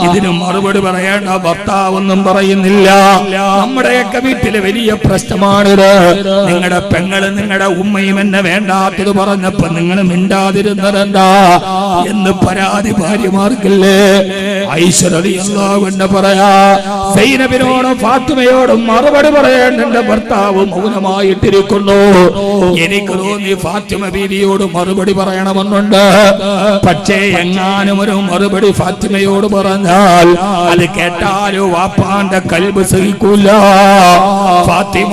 ഇതിന് മറുപടി പറയേണ്ട ഭർത്താവൊന്നും പറയുന്നില്ല. നമ്മുടെയൊക്കെ വീട്ടിലെ വലിയ പ്രശ്നമാണിത്. നിങ്ങളുടെ പെങ്ങള് നിങ്ങളുടെ ഉമ്മയും എന്നെ വേണ്ടാത്തത് പറഞ്ഞപ്പോ നിങ്ങൾ മിണ്ടാതിരുന്നതെന്താ എന്ന് പരാതി ഭാര്യമാർക്കില്ലേ? ആയിഷ റളിയല്ലാഹു അൻഹ പറയാ, സൈനബിനോടും ഫാത്തിമയോടും മറുപടി പറയേണ്ട എന്റെ ഭർത്താവ് മൗനമായിട്ടിരിക്കുന്നു. എനിക്ക് തോന്നി ഫാത്തിമ ബീവിയോട് മറുപടി പറയണമെന്നുണ്ട്. പക്ഷേ എങ്ങാനും ഒരു മറുപടി ഫാത്തിമയോട് പറഞ്ഞാൽ അത് കേട്ടാലോ വാപ്പാന്റെ കൽബ് സഹിക്കൂല. ഫാത്തിമ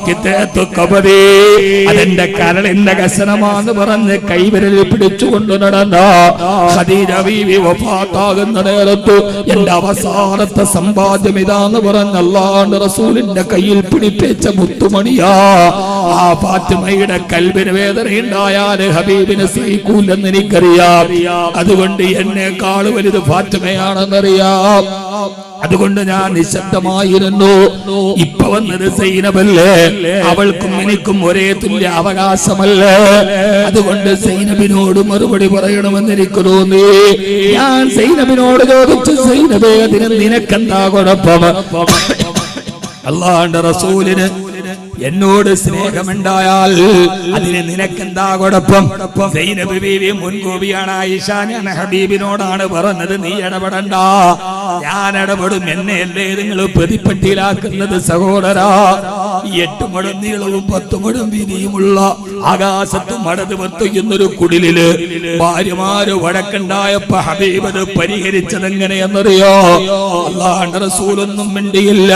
കിതേത്തു കബരി, അതെന്റെ കരളിന്റെ കസനമാന്ന് പറഞ്ഞ് കൈവിരലിൽ പിടിച്ചുകൊണ്ട് നടന്ന ഖദീജ ബീവി വഫാത്താകുന്ന നേരത്ത് എന്റെ അവസാനത്തെ സമ്പാദ്യം ഇതാന്ന് പറഞ്ഞ അല്ലാഹുവിന്റെ റസൂലിന്റെ കയ്യിൽ പിടിപ്പിച്ച മുത്തുമണിയാ. ആ ഫാത്തിമയുടെ കൽബിന് വേദനയുണ്ടായാൽ ഹബീബിനെ സഹിക്കൂലെന്ന് എനിക്കറിയാം. അതുകൊണ്ട് എന്നെക്കാൾ വലുത് ഫാത്തിമയാണെന്നറിയാം. അതുകൊണ്ട് ഞാൻ നിശബ്ദമായിരുന്നു. ഇപ്പൊ വന്നത് സൈനബല്ലേ, അവൾക്കും എനിക്കും ഒരേ തുല്യ അവകാശമല്ലേ. അതുകൊണ്ട് സൈനബിനോട് മറുപടി പറയണമെന്ന് എനിക്ക് തോന്നി. ഞാൻ സൈനബിനോട് ചോദിച്ചു, സൈനബേ അതിന് നിനക്കെന്താ കുഴപ്പം? അല്ലാഹുവിന്റെ റസൂലിന് എന്നോട് സ്നേഹമുണ്ടായാൽ അതിന് നിനക്കെന്താ കുഴപ്പം? സൈനബ് ബീവി മുൻകൂബിയാണ്. ആയിഷ ഞാൻ ഹബീബിനോടാണ് പറഞ്ഞത്, നീ ഇടപെടണ്ട, ഞാൻ ഇടപെടും. എന്നെയല്ലേ നിങ്ങൾ പ്രതിപ്പട്ടിയിലാക്കുന്നത് സഹോദരാ? 8 മുഴം നീളവും 10 മുഴം വീതിയുമുള്ള ആകാശത്ത് മടത് പത്തുന്നൊരു കുടിലില് ഭാര്യമാര് വഴക്കുണ്ടായപ്പോ ഹബീബ് അത് പരിഹരിച്ചത് എങ്ങനെയെന്നറിയോ? അല്ലാഹുവിന്റെ റസൂലൊന്നും മിണ്ടിയില്ല.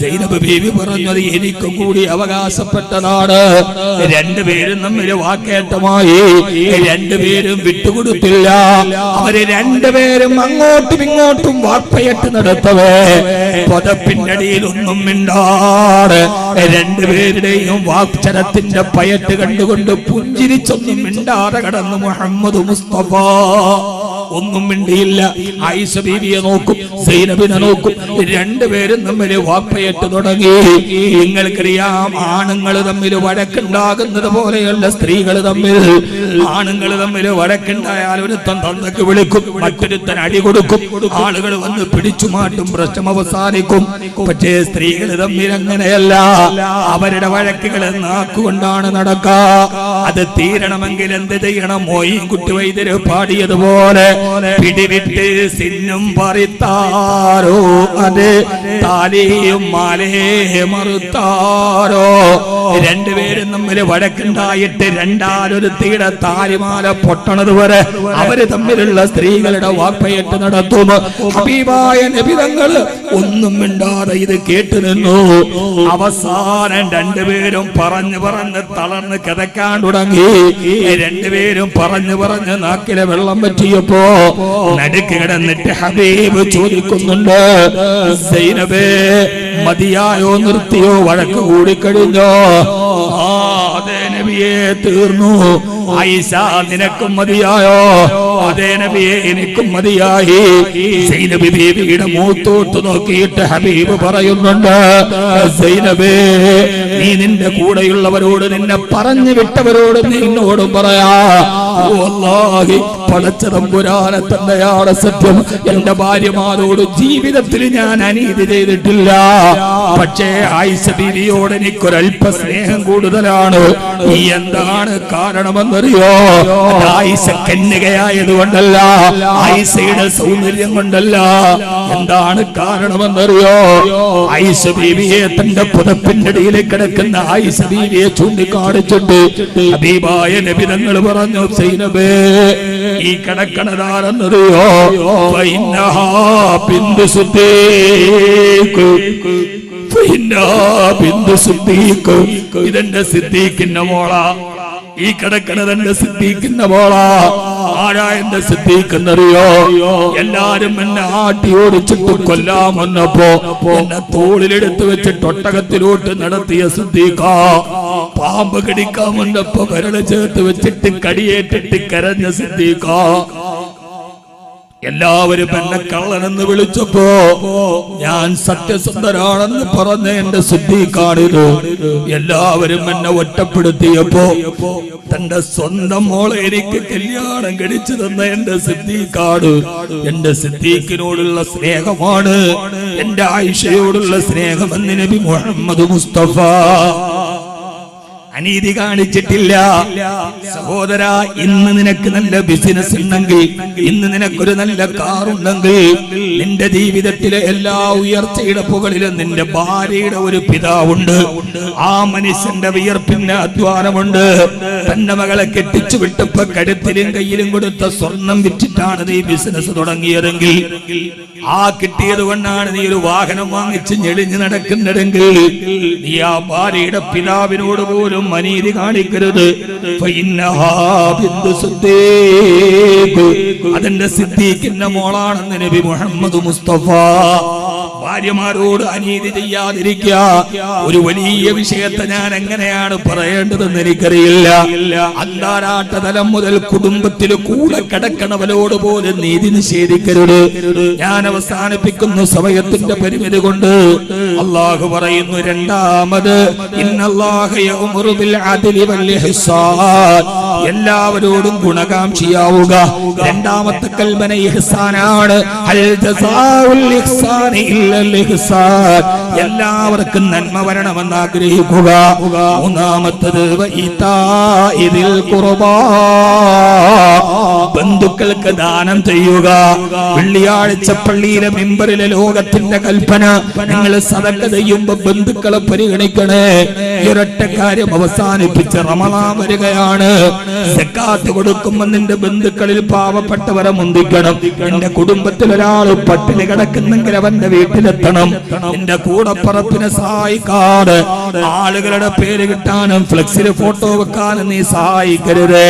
സൈനബ് ബീവി പറഞ്ഞത് എനിക്ക് കൂടി അവകാശപ്പെട്ടതാണ്. രണ്ടുപേരും തമ്മിൽ വാക്കേറ്റമായി, രണ്ടുപേരും വിട്ടുകൊടുത്തില്ല. അവര് രണ്ടുപേരും അങ്ങോട്ടും ഇങ്ങോട്ടും വാപ്പയറ്റ് നടത്തവേ പൊതപ്പിന്നടിയിൽ ഒന്നും മിണ്ടാട് രണ്ടുപേരുടെയും വാക്ചരത്തിന്റെ പയറ്റ് കണ്ടുകൊണ്ട് പുഞ്ചിരിച്ചൊന്നും മിണ്ടാതെ കടന്നു മുഹമ്മദ് മുസ്തഫ. ഒന്നും മിണ്ടിയില്ല. ആയിഷ ബീവിയെ നോക്കും, സൈനബിനെ നോക്കും. രണ്ടുപേരും തമ്മിൽ വാപ്പയറ്റ് തുടങ്ങി. നിങ്ങൾക്കറിയാം, ആണുങ്ങൾ തമ്മിൽ വഴക്കുണ്ടാകുന്നത് പോലെയല്ല സ്ത്രീകൾ തമ്മിൽ. ആണുങ്ങൾ തമ്മിൽ വഴക്കുണ്ടായാൽ ഒരുത്തൻ തന്തക്ക് വിളിക്കും, മറ്റൊരുത്തൻ അടി കൊടുക്കും, ആളുകൾ വന്ന് പിടിച്ചു മാറ്റും, പ്രശ്നം അവസാനിക്കും. പക്ഷേ സ്ത്രീകൾ തമ്മിൽ അങ്ങനെയല്ല. അവരുടെ വഴക്കുകൾ നാക്കുകൊണ്ടാണ് നടക്കുക. അത് തീരണമെങ്കിൽ എന്ത് ചെയ്യണം? മോയും കുട്ടി വൈദ്യര് പാടിയതുപോലെ പിടിവിട്ട് സിന്നും പറിത്താരോ അത് താലിയും മാലേ മറുത്താരോ. രണ്ടുപേരും തമ്മിൽ വഴക്കുണ്ടായിട്ട് രണ്ടാലൊരുത്തിയുടെ താലിമാല പൊട്ടണത് വരെ അവര് തമ്മിലുള്ള സ്ത്രീകളുടെ വാപ്പയറ്റ് നടത്തും. ഹബീബായ നബി തങ്ങൾ ഒന്നും മിണ്ടാതെ ഇത് കേട്ടു നിന്നു. അവസാനം രണ്ടുപേരും പറഞ്ഞു തളർന്ന് കിതക്കാൻ തുടങ്ങി. രണ്ടുപേരും പറഞ്ഞു നാക്കിലെ വെള്ളം പറ്റിയപ്പോ നടുക്ക് കിടന്നിട്ട് ഹബീബ് ചോദിക്കുന്നുണ്ട്, സൈനബേ മതിയായോ, നിർത്തിയോ, വഴക്ക് കൂടിക്കഴിഞ്ഞോ? അതേ നബിയെ തീർന്നു. ആയിഷ നിനക്കും മതിയായോ? അതേ നബിയെ എനിക്കും മതിയായി. സൈനബ് ബീവിയുടെ മൂത്തോട്ട് നോക്കിയിട്ട് ഹബീബ് പറയുന്നുണ്ട്, സൈനബേ നീ നിന്റെ കൂടെയുള്ളവരോട്, നിന്നെ പറഞ്ഞു വിട്ടവരോട് നിന്നോടും പറയാ, വല്ലാഹി പടച്ച തമ്പുരാനെ തന്നെയാണ് സത്യം, എന്റെ ഭാര്യമാരോട് ജീവിതത്തിൽ ഞാൻ അനീതി ചെയ്തിട്ടില്ല. പക്ഷേ ആയിഷ ബീവിയോട് എനിക്കൊരൽപ്പ സ്നേഹം കൂടുതലാണ്. എന്താണ് കാരണമെന്നറിയോ? ആയിഷ കന്യകയായതുകൊണ്ടല്ല, ആയിഷയുടെ സൗന്ദര്യം കൊണ്ടല്ല. എന്താണ് കാരണമെന്നറിയോ? ആയിഷ ബീവിയെ തന്റെ പുതപ്പിന്റെ അടിയിലേക്ക് കിടക്കുന്ന ആയിഷ ബീവിയെ ചൂണ്ടിക്കാണിച്ചിട്ട് ഹബീബായ നബി തങ്ങൾ പറഞ്ഞു, സൈനബേ ഈ കിടക്കണതാരെന്നറിയോ? ബിന്ദു സിദ്ദീഖ്, ബിന്ദു സിദ്ദീഖ്, ഇതെന്റെ സിദ്ദീഖിന്റെ മോളാ. ഈ കിടക്കണതെന്റെ സിദ്ദീഖിന്റെ മോളാ. ആരാ എന്റെ സിദ്ദീഖ് എന്നറിയോ? എല്ലാരും എന്നെ ആട്ടി ഓടിച്ചിട്ട് കൊല്ലാൻ വന്നപ്പോ എന്നെ തോളിലെടുത്ത് വെച്ചിട്ട് ഒട്ടകത്തിലോട്ട് നടത്തിയ സിദ്ദീഖാ. പാമ്പ് കടിക്കാൻ വന്നപ്പോ കരള് ചേർത്ത് വെച്ചിട്ട് കടിയേറ്റിട്ട് കരഞ്ഞ സിദ്ദീഖാ. എല്ലാവരും എന്നെ കള്ളനെന്ന് വിളിച്ചപ്പോ ഞാൻ സത്യസന്ധരാണെന്ന് പറഞ്ഞ എന്റെ സിദ്ദീഖാണിത്. എല്ലാവരും എന്നെ ഒറ്റപ്പെടുത്തിയപ്പോ തന്റെ സ്വന്തം മോളെ എനിക്ക് കല്യാണം കഴിച്ചു തന്ന എന്റെ സിദ്ദീഖാണ്. എന്റെ സിദ്ദീഖിനോടുള്ള സ്നേഹമാണ് എന്റെ ആയിഷയോടുള്ള സ്നേഹമെന്ന് നബി മുഹമ്മദ് മുസ്തഫ. അനീതി കാണിച്ചിട്ടില്ല. സഹോദരാ, ഇന്ന് നിനക്ക് നല്ല ബിസിനസ് ഉണ്ടെങ്കിൽ, ഇന്ന് നിനക്കൊരു നല്ല കാറുണ്ടെങ്കിൽ, നിന്റെ ജീവിതത്തിലെ എല്ലാ ഉയർച്ചയുടെ പുകളിലും നിന്റെ ഭാര്യയുടെ ഒരു പിതാവുണ്ട്. ആ മനുഷ്യന്റെ വിയർപ്പിന്റെ അധ്വാനമുണ്ട്. തന്റെ മകളെ കെട്ടിച്ചു വിട്ടപ്പോ കഴുത്തിലും കയ്യിലും കൊടുത്ത സ്വർണം വിറ്റിട്ടാണ് നീ ബിസിനസ് തുടങ്ങിയതെങ്കിൽ, ആ കിട്ടിയത് കൊണ്ടാണ് നീ ഒരു വാഹനം വാങ്ങിച്ച് ഞെളിഞ്ഞു നടക്കുന്നതെങ്കിൽ, നീ ആ ഭാര്യയുടെ പിതാവിനോട് പോലും അനീതി കാണിക്കരുത്. അതിന്റെ സിദ്ദീഖിന്റെ മോളാണെന്ന് നബി മുഹമ്മദ് മുസ്തഫ. ഭാര്യമാരോട് അനീതി ചെയ്യാതിരിക്കുക ഒരു വലിയ വിഷയത്തെ ഞാൻ എങ്ങനെയാണ് പറയേണ്ടതെന്ന് എനിക്കറിയില്ല. അന്താരാഷ്ട്ര തലം മുതൽ കുടുംബത്തിൽ കൂടെ കിടക്കണവരോട് പോലും നീതി നിഷേധിക്കരുത്. ഞാൻ അവസാനിപ്പിക്കുന്ന സമയത്തിന്റെ പരിമിതി കൊണ്ട് അള്ളാഹു പറയുന്നു, രണ്ടാമത് ഇന്നല്ലാഹ യഅ്മുറു ബിൽ അദ്ലി വൽ ഇഹ്സാൻ, എല്ലാവരോടും ഗുണകാംക്ഷിയാവുക. രണ്ടാമത്തെ കൽപ്പന ഇഹ്സാനാണ്. ഹൽ ജസാഉൽ ഇഹ്സാനി ഇല്ലൽ ഇഹ്സാൻ, എല്ലാവർക്കും നന്മ വരണമെന്ന് ആഗ്രഹിക്കുക. മൂന്നാമത്തത് വഇതാഇൽ ഖുർബാ, ബന്ധുക്കൾക്ക് ദാനം ചെയ്യുക. വെള്ളിയാഴ്ച പള്ളിയിലെ മിമ്പറിലെ ലോകത്തിന്റെ കൽപ്പന, നിങ്ങൾ സദഖ ചെയ്യുമ്പോൾ ബന്ധുക്കളെ പരിഗണിക്കണേ. ഒരൊറ്റ കാര്യം അവസാനിപ്പിച്ച് റമളാൻ വരികയാണ്. സക്കാത്ത് കൊടുക്കുമ്പോൾ നിന്റെ ബന്ധുക്കളിൽ പാവപ്പെട്ടവരെ മുന്തിക്കണം. നിന്റെ കുടുംബത്തിൽ ഒരാൾ പട്ടിണി കിടക്കുന്നെങ്കിൽ അവന്റെ വീട്ടിലെത്തണം. നിന്റെ കൂടപ്പറപ്പിനെ സഹായിക്കാതെ ആളുകളുടെ പേര് കിട്ടാനും ഫ്ലെക്സിൽ ഫോട്ടോ വെക്കാനും നീ സഹായിക്കരുത്.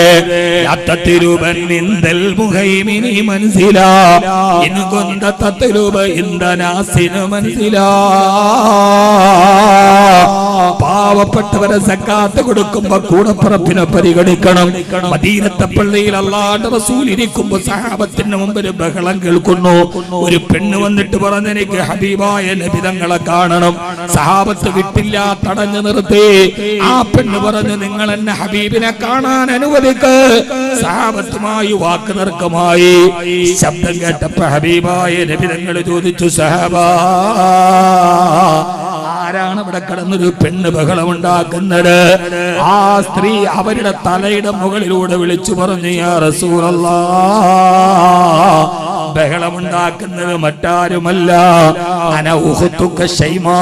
പാവപ്പെട്ടവരെ സക്കാത്ത് കൊടുക്കുമ്പോ കൂടപ്പറപ്പിനെ പരിഗണിക്കണം. മദീനത്തെ പള്ളിയിൽ അല്ലാഹുവിന്റെ റസൂൽ ഇരിക്കുമ്പോ സഹാബത്തിന്റെ മുമ്പിൽ ബഹളം കേൾക്കുന്നു. ഒരു പെണ്ണ് വന്നിട്ട് പറഞ്ഞു, എനിക്ക് ഹബീബായ നബി തങ്ങളെ കാണണം. സഹാബത്ത് വിട്ടില്ല, തടഞ്ഞു നിർത്തി. ആ പെണ്ണ് പറഞ്ഞു, നിങ്ങൾ എന്നെ ഹബീബിനെ കാണാൻ അനുവദിക്ക്. സഹാബത്തുമായി വാക്ക് തർക്കമായി. ശബ്ദം കേട്ടപ്പോ ഹബീബായ നബി തങ്ങൾ ചോദിച്ചു, സഹാബാ, ആരാണ് ഇവിടെ കിടന്നൊരു പെണ്ണ് ബഹളമുണ്ടാക്കുന്നത്? ആ സ്ത്രീ അവരുടെ തലയുടെ മുകളിലൂടെ വിളിച്ചു പറഞ്ഞു, യാ റസൂലല്ലാഹ്, ബഹളമുണ്ടാക്കുന്നത് മറ്റാരുമല്ല, അന ഉഖ്തുക ശൈമാ,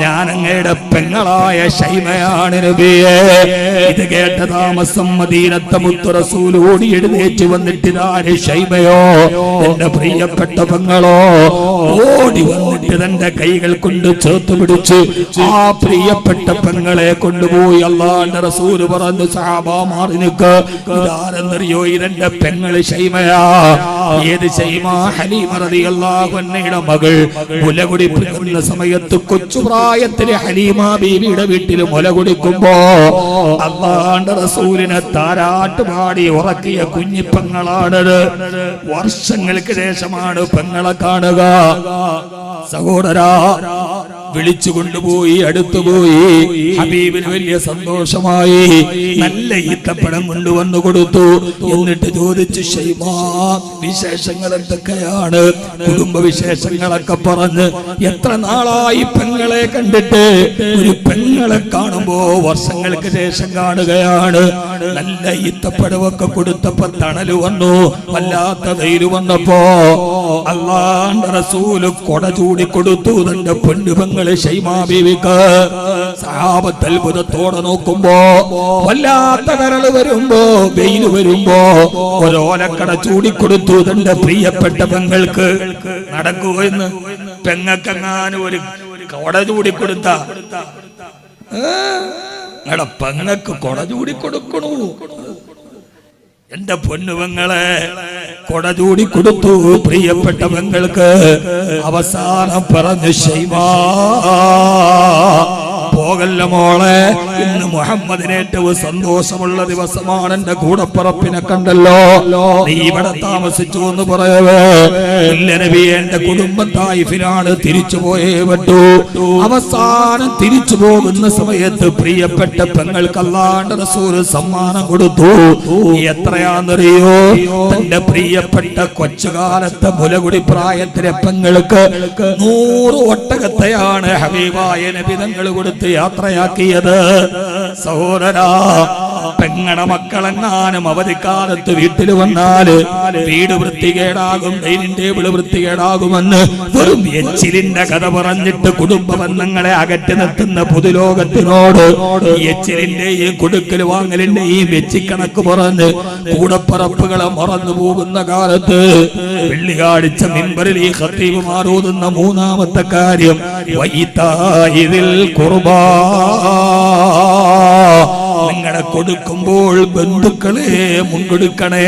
ഞാൻ അങ്ങയുടെ പെങ്ങളായ ശൈമയാണ് നബിയേ. ഇത് കേട്ട താമസം മദീനത്തെ മുത്തു റസൂൽ ഓടി എഴുന്നേറ്റ് വന്നിട്ട്, ഇതാര് ശൈമയോ, എന്റെ പ്രിയപ്പെട്ട പെങ്ങളോ? ഓടി വന്നിട്ട് തന്റെ കൈകൾ കൊണ്ട് ചേർത്ത് പിടിച്ച് ആ പ്രിയപ്പെട്ട പെങ്ങളെ കൊണ്ടുപോയി അല്ലാഹുവിന്റെ റസൂൽ പറഞ്ഞു, സഹാബാ മാറി നിൽക്ക്, ഇതാരെന്നറിയോ? ഇതെന്റെ പെങ്ങള് ശൈമയാ. ഏത് ശൈമ? ഹലീമ റളിയല്ലാഹു അൻഹയുടെ മകൾ. മുല കുടിപ്പിക്കുന്ന സമയത്ത് കൊച്ചു പ്രായത്തില് ഹലീമ ബീവിയുടെ വീട്ടിൽ മുല കുടിക്കുമ്പോ അല്ലാഹുവിന്റെ റസൂലിനെ താരാട്ട് പാടി ഉറക്കിയ കുഞ്ഞിപ്പെങ്ങളാണത്. വർഷങ്ങൾക്ക് ശേഷമാണ് പെങ്ങളെ കാണുക. സഹോദരാ, വിളിച്ചു കൊണ്ടുപോയി, അടുത്തുപോയി. ഹബീബിന് വലിയ സന്തോഷമായി. നല്ല ഈത്തപ്പഴം കൊണ്ടുവന്നു കൊടുത്തു. എന്നിട്ട് ചോദിച്ചു, ശൈമാ, വിശേഷങ്ങൾ എന്തൊക്കെയാണ്? കുടുംബ വിശേഷങ്ങളൊക്കെ പറഞ്ഞ്, എത്ര നാളായി പെങ്ങളെ കണ്ടിട്ട്? ഒരു പെങ്ങളെ കാണുമ്പോ വർഷങ്ങൾക്ക് ശേഷം കാണുകയാണ്. നല്ല ഈത്തപ്പഴമൊക്കെ കൊടുത്തപ്പോ തണല് വന്നു, വല്ലാത്ത വെയില് വന്നപ്പോ അല്ലാഹുവിന്റെ റസൂല് കൊട ചൂടിക്കൊടുത്തു തന്റെ പൊന്നുപെങ്ങളെ ശൈമാ ബീവിക്ക്. സഹാബത്ത് അത്ഭുതത്തോടെ നോക്കുമ്പോ വല്ലാത്ത കരള് വരുമ്പോ, വെയില് വരുമ്പോ ഒരോലക്കട ചൂടിക്കൊടുത്തു തന്റെ പ്രിയപ്പെട്ട പെങ്ങൾക്ക്. നടക്കുക എന്ന് പെങ്ങക്കെങ്ങാനും ഒരു കൊട ചൂടിക്കൊടുത്ത പെങ്ങക്ക് കൊട ചൂടിക്കൊടുക്കണു. എന്റെ പൊന്നുപെങ്ങളെ കൊട ചൂടിക്കൊടുത്തു പ്രിയപ്പെട്ട പെങ്ങൾക്ക്. അവസാനം പറഞ്ഞു, ശൈമാ, പോകല്ല മോളെ, ഇന്ന് മുഹമ്മദിന് ഏറ്റവും സന്തോഷമുള്ള ദിവസമാണ്. എന്റെ കൂടപ്പറപ്പിനെ കണ്ടല്ലോ, നീ ഇവിടെ താമസിച്ചു എന്ന് പറയവേ, ഇല്ല നബിയേ, എന്റെ കുടുംബം തായിഫിലാണ്, തിരിച്ചു പോയേ പറ്റൂ. അവസാനം തിരിച്ചു പോകുന്ന സമയത്ത് പ്രിയപ്പെട്ട പെങ്ങൾക്ക് അല്ലാഹുവിന്റെ റസൂൽ സമ്മാനം കൊടുത്തു. എത്രയാണെന്നറിയോ? തന്റെ പ്രിയപ്പെട്ട കൊച്ചുകാലത്തെ മുലകുടി പ്രായത്തിലെ പെങ്ങൾക്ക് 100 ഒട്ടകത്തെയാണ് ഹബീബായ നബി തങ്ങൾ കൊടുത്ത് യാത്രയാക്കിയത്. സഹോദരാ, പെങ്ങടെ മക്കളെങ്ങാനും അവധിക്കാലത്ത് വീട്ടിൽ വന്നാല് വീട് വൃത്തികേടാകും, ഡൈനിങ് ടേബിൾ വൃത്തികേടാകുമെന്ന് വെറും എച്ചിലിന്റെ കഥ പറഞ്ഞിട്ട് കുടുംബ ബന്ധങ്ങളെ അകറ്റി നിർത്തുന്ന പൊതുലോകത്തിനോട് എച്ചിലിന്റെയും കൊടുക്കൽ വാങ്ങലിന്റെയും വെച്ചിക്കണക്ക് പറഞ്ഞ് കൂടപ്പറപ്പുകളെ മറന്നു പോകുന്ന കാലത്ത് വെള്ളിയാഴ്ച മിമ്പറിൽ ഈ ഖത്തീബ് മാറൂതുന്ന മൂന്നാമത്തെ കാര്യം വൈതാഇദിൽ ഖുർബാ. നിങ്ങളെ കൊടുക്കുമ്പോൾ ബന്ധുക്കളെ മുൻകൊടുക്കണേ.